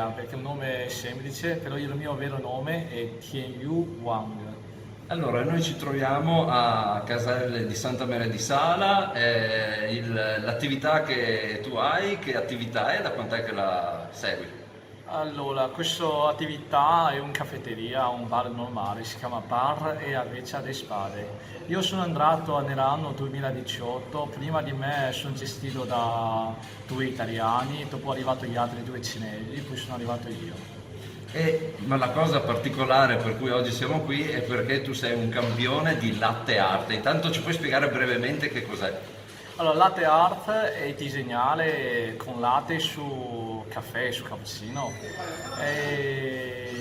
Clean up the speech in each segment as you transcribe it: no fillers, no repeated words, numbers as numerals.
Wang, perché è un nome semplice, però il mio vero nome è Tianyu Wang. Allora, noi ci troviamo a Caselle di Santa Maria di Sala, l'attività che tu hai, che attività è, da quant'è che la segui? Allora, questa attività è una caffetteria, un bar normale, si chiama Bar e Aveccia de Spade. Io sono entrato nell'anno 2018, prima di me sono gestito da due italiani, dopo è arrivato gli altri due cinesi, poi sono arrivato io. Ma la cosa particolare per cui oggi siamo qui è perché tu sei un campione di latte art. Intanto ci puoi spiegare brevemente che cos'è? Allora, latte art è disegnare con latte su caffè, su cappuccino. E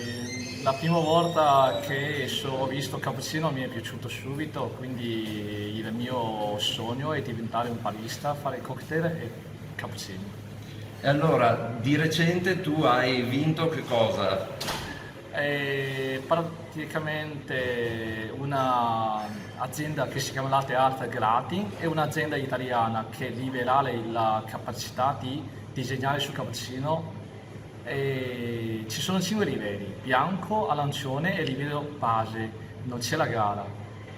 la prima volta che ho visto cappuccino mi è piaciuto subito, quindi il mio sogno è diventare un barista, fare cocktail e cappuccino. E allora, di recente tu hai vinto che cosa? È praticamente un'azienda che si chiama Latte Art Gratin, è un'azienda italiana che rivela la capacità di disegnare sul cappuccino. E ci sono 5 livelli: bianco, arancione e livello base, non c'è la gara,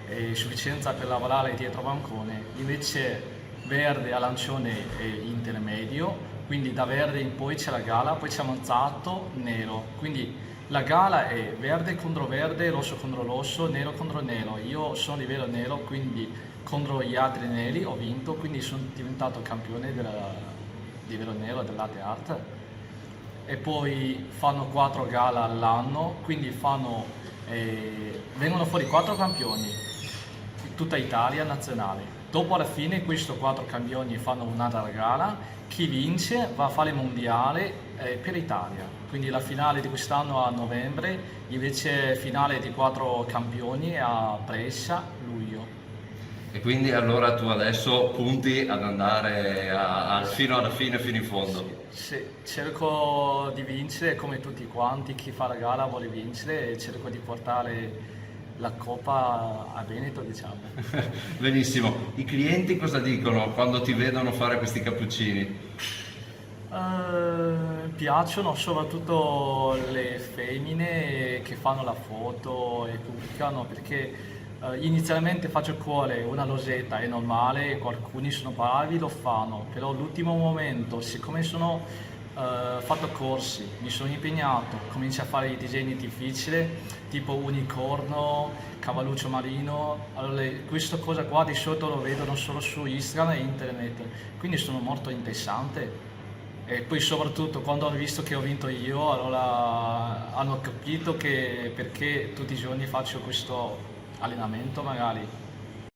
è sufficienza per lavorare dietro bancone. Invece verde, arancione e intermedio, quindi da verde in poi c'è la gala, poi c'è avanzato, nero. Quindi la gala è verde contro verde, rosso contro rosso, nero contro nero. Io sono livello nero, quindi contro gli altri neri ho vinto, quindi sono diventato campione del livello nero del latte art. E poi fanno 4 gala all'anno, quindi vengono fuori 4 campioni di tutta Italia nazionale. Dopo alla fine questi 4 campioni fanno un'altra gara, chi vince va a fare il mondiale per Italia. Quindi la finale di quest'anno a novembre, invece finale di 4 campioni a Brescia, luglio. E quindi allora tu adesso punti ad andare fino alla fine, fino in fondo. Cerco di vincere come tutti quanti, chi fa la gara vuole vincere e cerco di portare la coppa a Veneto, diciamo. Benissimo. I clienti cosa dicono quando ti vedono fare questi cappuccini? Piacciono soprattutto le femmine che fanno la foto e pubblicano, perché inizialmente faccio cuore una rosetta, è normale, alcuni sono bravi, lo fanno, però all'ultimo momento, siccome sono fatto corsi, mi sono impegnato, comincio a fare i disegni difficili, tipo unicorno, cavalluccio marino. Allora, questa cosa qua di solito lo vedono solo su Instagram e internet, quindi sono molto interessante. E poi soprattutto quando hanno visto che ho vinto io, allora hanno capito che perché tutti i giorni faccio questo allenamento magari.